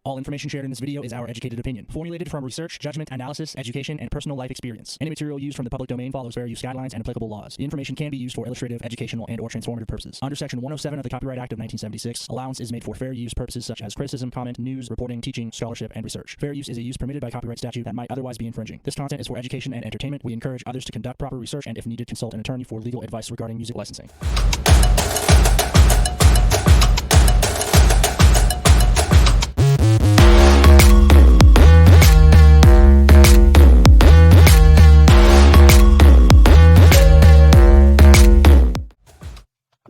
All information shared in this video is our educated opinion, formulated from research, judgment, analysis, education, and personal life experience. Any material used from the public domain follows fair use guidelines and applicable laws. The information can be used for illustrative, educational, and/or transformative purposes. Under Section 107 of the Copyright Act of 1976, allowance is made for fair use purposes such as criticism, comment, news, reporting, teaching, scholarship, and research. Fair use is a use permitted by copyright statute that might otherwise be infringing. This content is for education and entertainment. We encourage others to conduct proper research and, if needed, consult an attorney for legal advice regarding music licensing.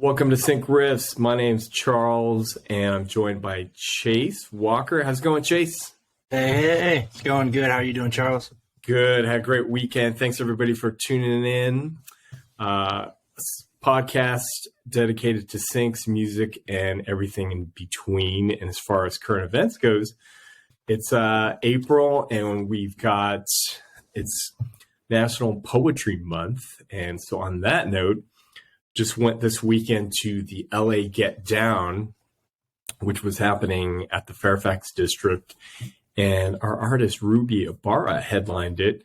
Welcome to SyncRiffs. My name's Charles, and I'm joined by Chase Walker. How's it going, Chase? Hey. It's going good. How are you doing, Charles? Good. Had a great weekend. Thanks, everybody, for tuning in. Podcast dedicated to syncs, music, and everything in between. And as far as current events goes, it's April, and it's National Poetry Month. And so on that note, just went this weekend to the LA Get Down, which was happening at the Fairfax District. And our artist Ruby Ibarra headlined it.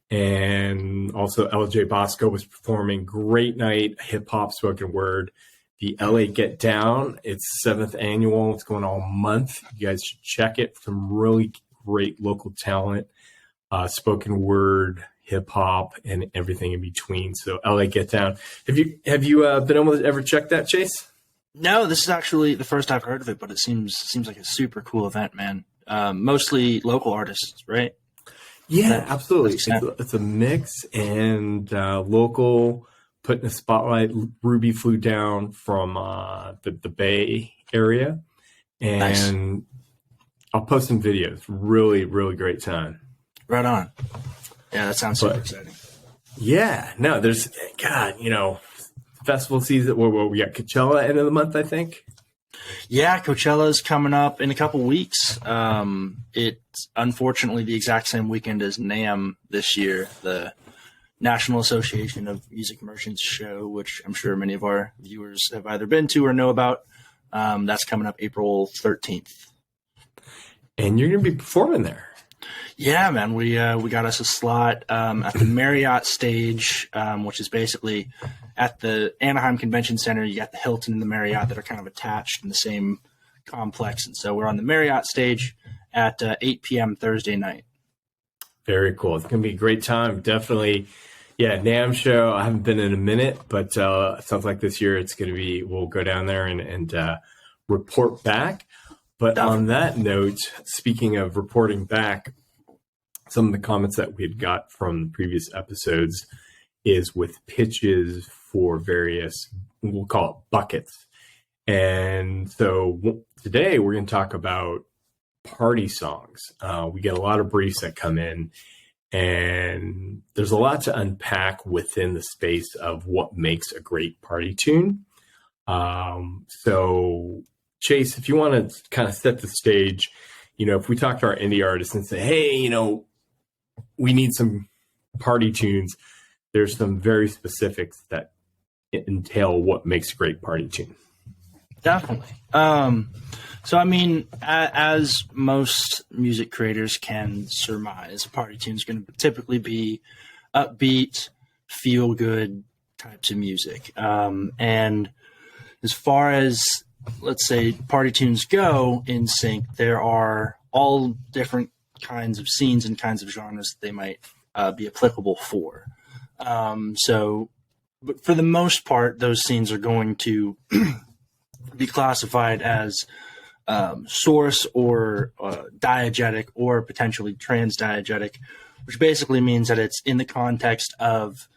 And also LJ Bosco was performing. Great night, hip hop, spoken word. The LA Get Down, it's 7th annual. It's going all month. You guys should check it. Some really great local talent, spoken word, hip hop, and everything in between. So LA Get Down. Have you been able to ever check that, Chase? No, this is actually the first I've heard of it, but it seems like a super cool event, man. Mostly local artists, right? Yeah, absolutely. It's a mix, and local, put in a spotlight. Ruby flew down from the Bay Area, and nice. I'll post some videos. Really, really great time. Right on. Yeah, that sounds super exciting. Yeah, no, there's, festival season. We got Coachella end of the month, I think. Yeah, Coachella's coming up in a couple weeks. It's unfortunately the exact same weekend as NAMM this year, the National Association of Music Merchants show, which I'm sure many of our viewers have either been to or know about. That's coming up April 13th. And you're going to be performing there. Yeah, man, we got us a slot at the Marriott stage, which is basically at the Anaheim Convention Center. You got the Hilton and the Marriott that are kind of attached in the same complex. And so we're on the Marriott stage at 8 p.m. Thursday night. Very cool. It's going to be a great time. Definitely. Yeah, NAMM show. I haven't been in a minute, but it sounds like this year it's going to be, we'll go down there and report back. But on that note, speaking of reporting back, some of the comments that we had got from previous episodes is with pitches for various, we'll call it buckets. And so today we're going to talk about party songs. We get a lot of briefs that come in, and there's a lot to unpack within the space of what makes a great party tune. So Chase, if you want to kind of set the stage, if we talk to our indie artists and say, hey, we need some party tunes, there's some very specifics that entail what makes a great party tune. Definitely. So, I mean, as most music creators can surmise, a party tune is going to typically be upbeat, feel-good types of music. And as far as, let's say, party tunes go in sync, there are all different kinds of scenes and kinds of genres that they might be applicable for. But for the most part, those scenes are going to be classified as source or diegetic or potentially transdiegetic, which basically means that it's in the context of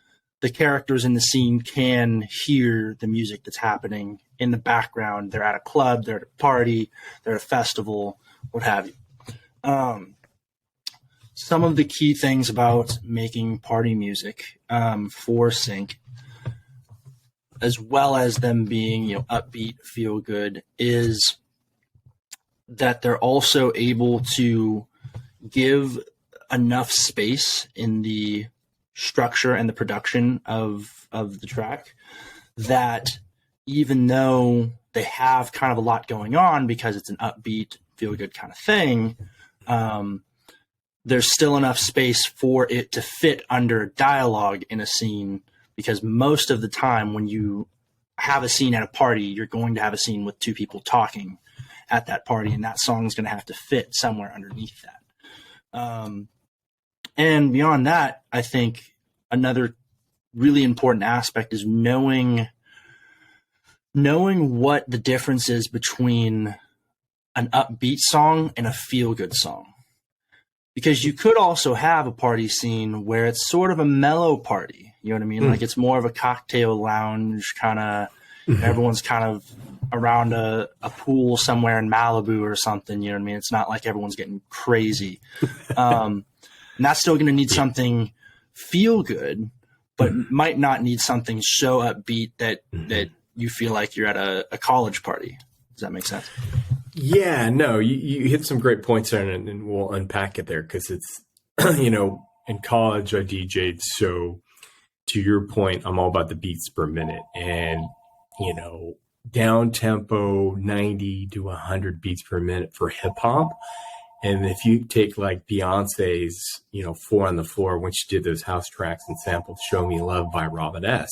the characters in the scene can hear the music that's happening in the background. They're at a club, they're at a party, they're at a festival, what have you. Some of the key things about making party music for sync, as well as them being upbeat, feel good, is that they're also able to give enough space in the structure and the production of the track that even though they have kind of a lot going on because it's an upbeat feel good kind of thing, there's still enough space for it to fit under dialogue in a scene, because most of the time when you have a scene at a party, you're going to have a scene with two people talking at that party, and that song is going to have to fit somewhere underneath that. And beyond that, I think another really important aspect is knowing what the difference is between an upbeat song and a feel-good song. Because you could also have a party scene where it's sort of a mellow party. You know what I mean? Like it's more of a cocktail lounge kind of, everyone's kind of around a pool somewhere in Malibu or something. You know what I mean? It's not like everyone's getting crazy. And that's still going to need something feel good, but might not need something so upbeat that you feel like you're at a college party. Does that make sense? Yeah, no, you hit some great points there, and we'll unpack it there, because it's, in college I DJ'd, so to your point, I'm all about the beats per minute, and, down tempo 90 to 100 beats per minute for hip hop. And if you take like Beyonce's, 4 on the Floor, when she did those house tracks and sampled Show Me Love by Robin S.,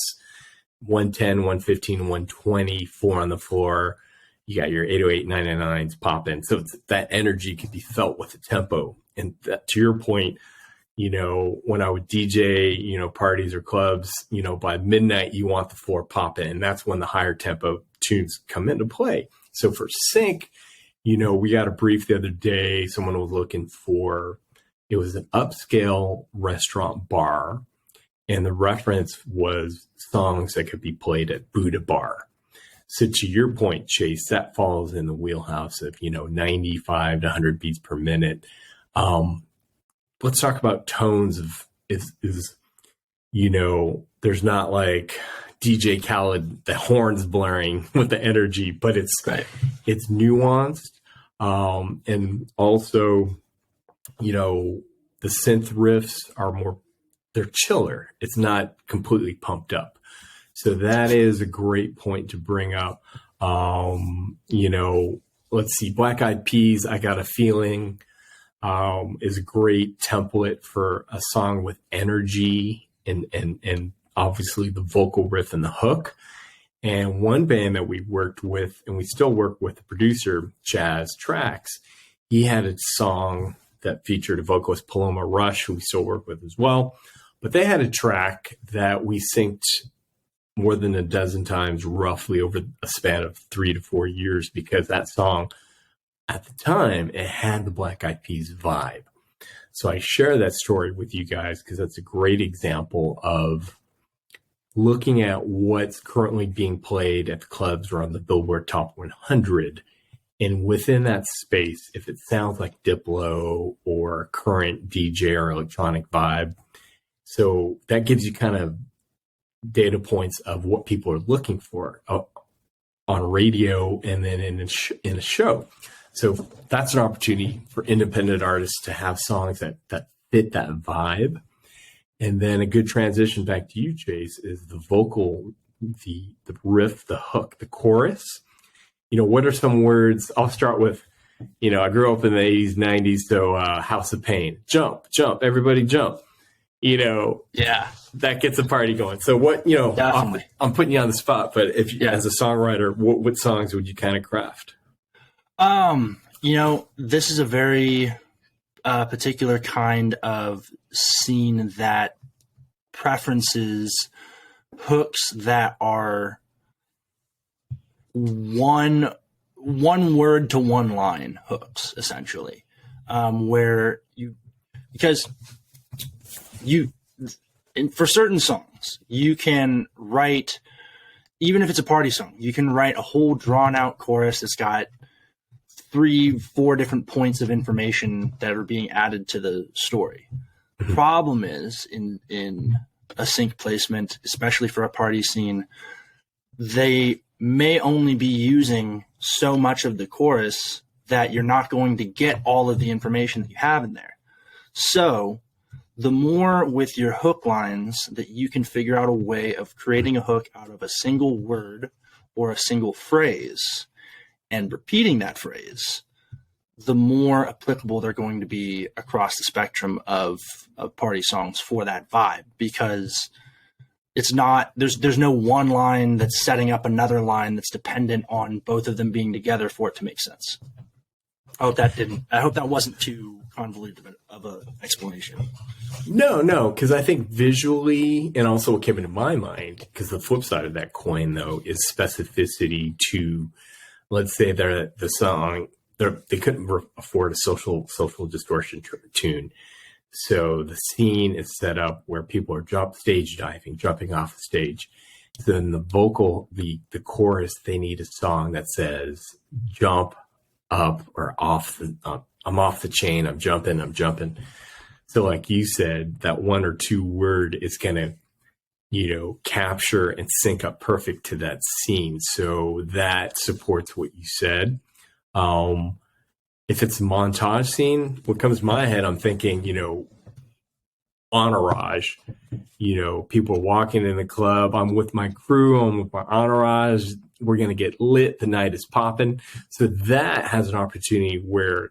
110, 115, 120, 4 on the Floor, you got your 808, 999s popping. So that energy can be felt with the tempo. And that, to your point, when I would DJ, parties or clubs, by midnight, you want the floor popping. And that's when the higher tempo tunes come into play. So for sync, we got a brief the other day. Someone was looking for, it was an upscale restaurant bar. And the reference was songs that could be played at Buddha Bar. So to your point, Chase, that falls in the wheelhouse of, 95 to 100 beats per minute. Let's talk about tones of there's not like DJ Khaled, the horns blaring with the energy, but it's nuanced. And also, the synth riffs are they're chiller. It's not completely pumped up. So that is a great point to bring up. Let's see, Black Eyed Peas, I Got a Feeling, is a great template for a song with energy and obviously the vocal riff and the hook. And one band that we worked with, and we still work with, the producer, Chaz Trax, he had a song that featured a vocalist, Paloma Rush, who we still work with as well. But they had a track that we synced more than a dozen times, roughly over a span of 3 to 4 years, because that song, at the time, it had the Black Eyed Peas vibe. So I share that story with you guys because that's a great example of looking at what's currently being played at the clubs or on the Billboard Top 100. And within that space, if it sounds like Diplo or current DJ or electronic vibe, so that gives you kind of data points of what people are looking for on radio and then in a show. So that's an opportunity for independent artists to have songs that fit that vibe. And then a good transition back to you, Chase, is the vocal, the riff, the hook, the chorus. What are some words? I'll start with, I grew up in the 80s, 90s, so House of Pain. Jump, jump, everybody jump. Yeah, that gets a party going. So what, Definitely. I'm putting you on the spot, but as a songwriter, what songs would you kind of craft? This is a very particular kind of scene that preferences hooks that are one word to one line hooks, essentially, for certain songs, you can write, even if it's a party song, you can write a whole drawn out chorus that's got 3-4 different points of information that are being added to the story. The problem is in a sync placement, especially for a party scene, they may only be using so much of the chorus that you're not going to get all of the information that you have in there. So the more with your hook lines that you can figure out a way of creating a hook out of a single word or a single phrase and repeating that phrase, the more applicable they're going to be across the spectrum of party songs for that vibe, because it's not, there's no one line that's setting up another line that's dependent on both of them being together for it to make sense. I hope that wasn't too convoluted of an explanation. No, because I think visually, and also what came into my mind, because the flip side of that coin, though, is specificity to, let's say the song, they couldn't afford a social distortion tune. So the scene is set up where people are stage diving, jumping off the stage. So then the vocal, the chorus, they need a song that says jump up or off I'm off the chain, I'm jumping. So like you said, that one or two word is going to, capture and sync up perfect to that scene. So that supports what you said. If it's a montage scene, what comes to my head, I'm thinking, entourage, people walking in the club. I'm with my crew, I'm with my entourage. We're going to get lit. The night is popping. So that has an opportunity where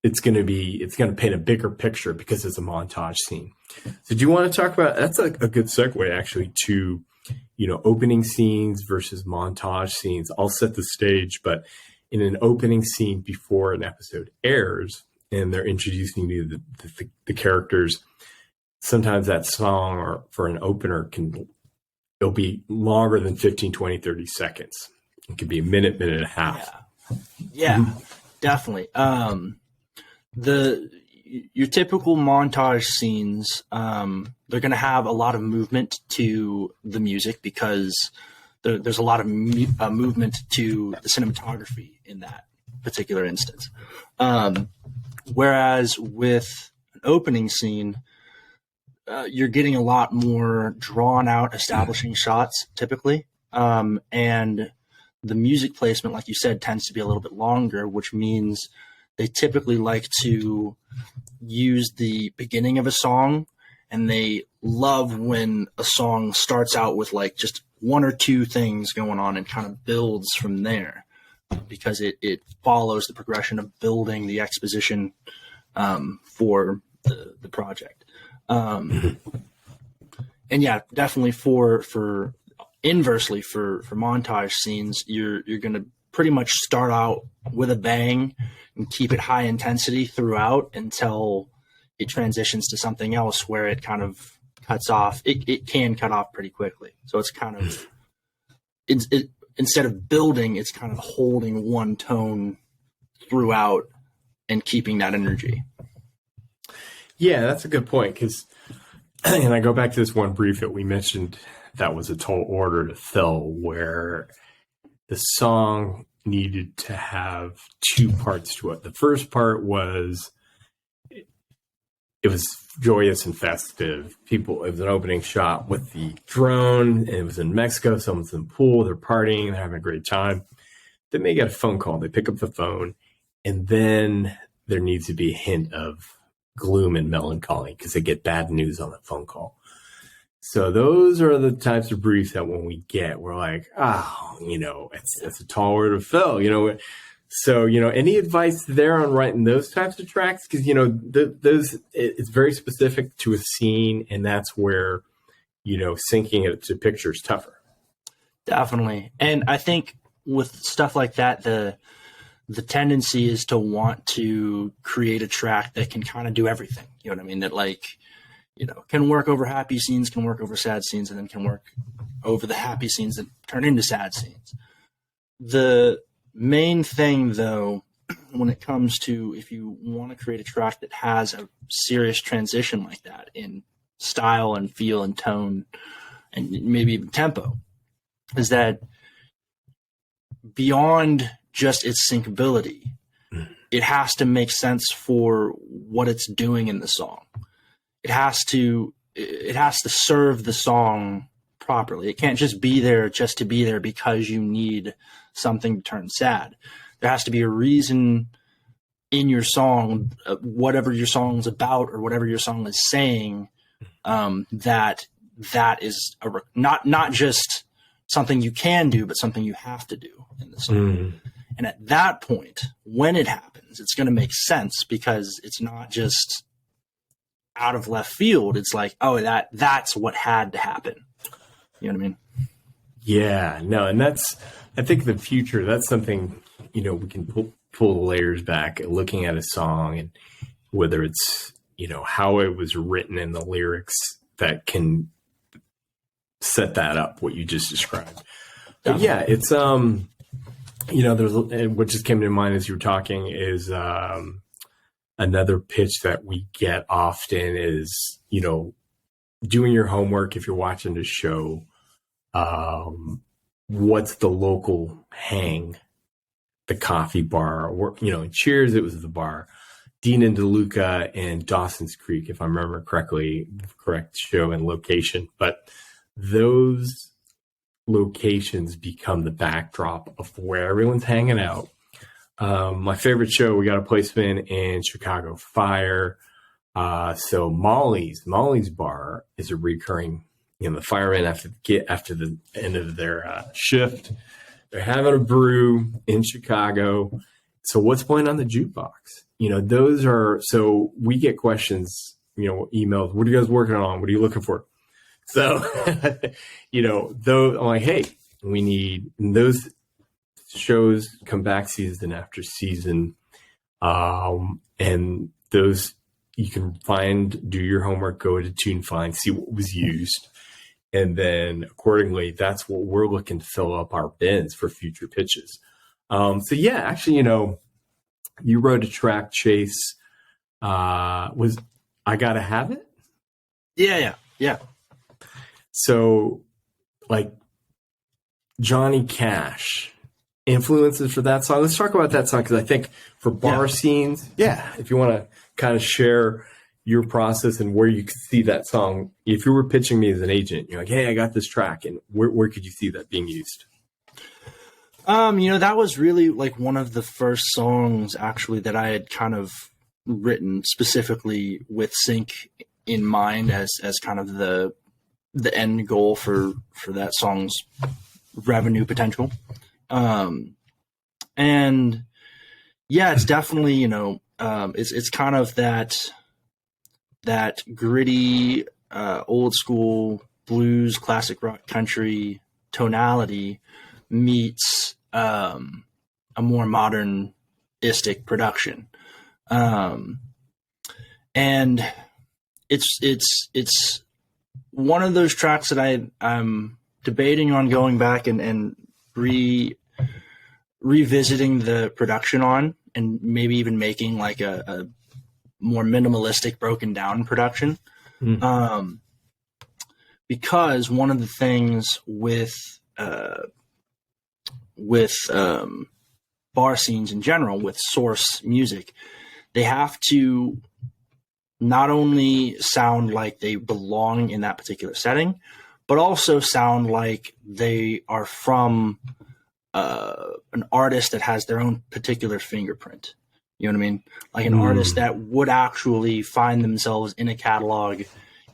it's going to paint a bigger picture because it's a montage scene. So do you want to talk about, that's a good segue actually to, opening scenes versus montage scenes. I'll set the stage, but in an opening scene before an episode airs and they're introducing you to the characters, sometimes that song or for an opener it'll be longer than 15, 20, 30 seconds. It could be a minute and a half. Yeah, definitely. Your typical montage scenes, they're going to have a lot of movement to the music because there's a lot of movement to the cinematography in that particular instance. Whereas with an opening scene, you're getting a lot more drawn out establishing shots typically. And the music placement, like you said, tends to be a little bit longer, which means they typically like to use the beginning of a song, and they love when a song starts out with like just one or two things going on and kind of builds from there, because it follows the progression of building the exposition for the project. And yeah, definitely for inversely for montage scenes, you're going to pretty much start out with a bang and keep it high intensity throughout until it transitions to something else where it kind of cuts off. It can cut off pretty quickly. So it's kind of, instead of building, it's kind of holding one tone throughout and keeping that energy. Yeah, that's a good point. And I go back to this one brief that we mentioned that was a tall order to fill, where the song needed to have two parts to it. The first part was, it was joyous and festive. It was an opening shot with the drone, and it was in Mexico. Someone's in the pool, they're partying, they're having a great time. Then they get a phone call. They pick up the phone, and then there needs to be a hint of gloom and melancholy because they get bad news on that phone call. So those are the types of briefs that when we get, we're like, it's a tall order to fill, So, any advice there on writing those types of tracks? Because, it's very specific to a scene, and that's where, syncing it to picture is tougher. Definitely. And I think with stuff like that, the tendency is to want to create a track that can kind of do everything. You know what I mean? That can work over happy scenes, can work over sad scenes, and then can work over the happy scenes that turn into sad scenes. The main thing, though, when it comes to if you want to create a track that has a serious transition like that in style and feel and tone and maybe even tempo, is that beyond just its syncability, it has to make sense for what it's doing in the song. It has to serve the song properly. It can't just be there just to be there because you need something to turn sad. There has to be a reason in your song, whatever your song's about or whatever your song is saying, that is not just something you can do, but something you have to do in the song. And at that point, when it happens, it's going to make sense because it's not just out of left field. It's like, oh, that's what had to happen. You know what I mean? Yeah, no, and I think the future, that's something, we can pull the layers back at looking at a song, and whether it's, how it was written and the lyrics that can set that up, what you just described. But yeah, it's, there's, what just came to mind as you were talking is, another pitch that we get often is, doing your homework. If you're watching the show, what's the local hang, the coffee bar, or, in Cheers, it was the bar. Dean and DeLuca and Dawson's Creek, if I remember correctly, the correct show and location. But those locations become the backdrop of where everyone's hanging out. My favorite show, we got a placement in Chicago Fire. So Molly's bar is a recurring, the firemen after the end of their shift, they're having a brew in Chicago. So what's playing on the jukebox? Those are, so we get questions, emails. What are you guys working on? What are you looking for? So, though I'm like, hey, we need, and those shows come back season after season. And those you can do your homework, go to TuneFind, see what was used. And then accordingly, that's what we're looking to fill up our bins for future pitches. So yeah, actually, you wrote a track, Chase, was I Gotta Have It? Yeah. So like Johnny Cash, influences for that song. Let's talk about that song, because I think for bar scenes, if you want to kind of share your process and where you could see that song. If you were pitching me as an agent, you're like, hey, I got this track, and where could you see that being used? That was really like one of the first songs actually that I had kind of written specifically with Sync in mind as kind of the end goal for that song's revenue potential. And yeah, it's definitely, it's kind of that gritty, old school blues, classic rock, country tonality meets a more modernistic production. And it's one of those tracks that I'm debating on going back and revisiting the production on, and maybe even making like a more minimalistic, broken down production. Because one of the things with bar scenes in general, with source music, they have to not only sound like they belong in that particular setting, but also sound like they are from an artist that has their own particular fingerprint. You know what I mean? Like an artist that would actually find themselves in a catalog,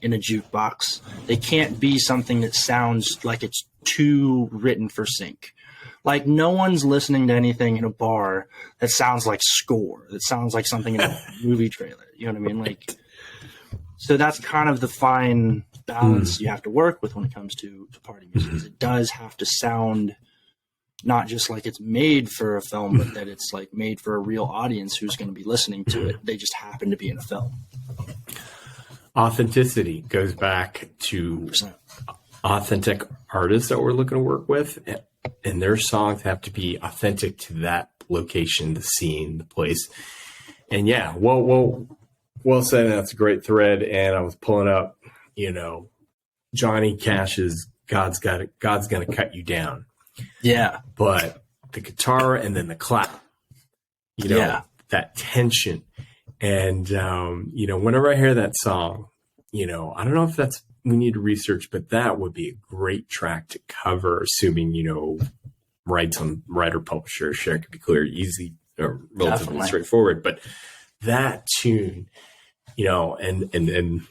in a jukebox. They can't be something that sounds like it's too written for Sync. Like no one's listening to anything in a bar that sounds like Score, that sounds like something in a movie trailer. You know what I mean? Like, so that's kind of the fine balance you have to work with when it comes to party music. It does have to sound not just like it's made for a film, but that it's like made for a real audience who's going to be listening to it. They just happen to be in a film. Authenticity goes back to 100%. Authentic artists that we're looking to work with, and their songs have to be authentic to that location, the scene, the place. And yeah, well said. That's a great thread. And I was pulling up, Johnny Cash's God's Gonna Cut You Down. Yeah. But the guitar and then the clap, that tension. And, whenever I hear that song, I don't know if we need to research, but that would be a great track to cover, assuming, writer, publisher, share could be clear, easy, or relatively straightforward. But that tune, and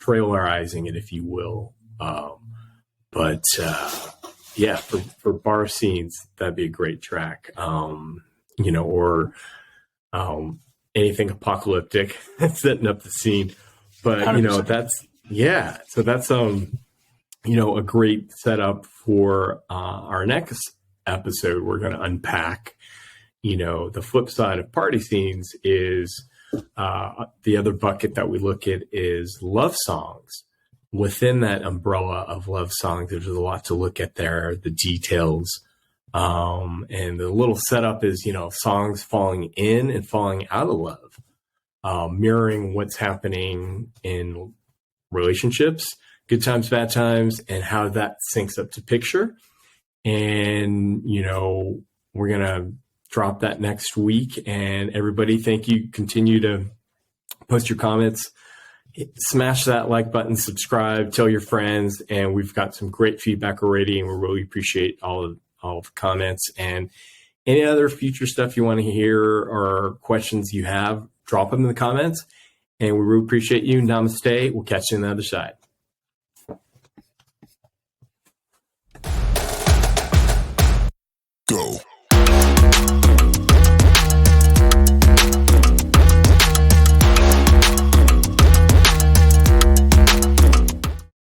trailerizing it, if you will. yeah, for bar scenes, that'd be a great track. Or anything apocalyptic, setting up the scene. But 100%. so that's a great setup for our next episode. We're going to unpack, the flip side of party scenes is the other bucket that we look at is love songs. Within that umbrella of love songs, there's a lot to look at there, the details. And the little setup is, songs falling in and falling out of love, mirroring what's happening in relationships, good times, bad times, and how that syncs up to picture. And, we're going to drop that next week. And everybody, thank you. Continue to post your comments. Smash that like button, subscribe, tell your friends, and we've got some great feedback already, and we really appreciate all of the comments. And any other future stuff you want to hear or questions you have, drop them in the comments, and we really appreciate you. Namaste. We'll catch you on the other side. Go.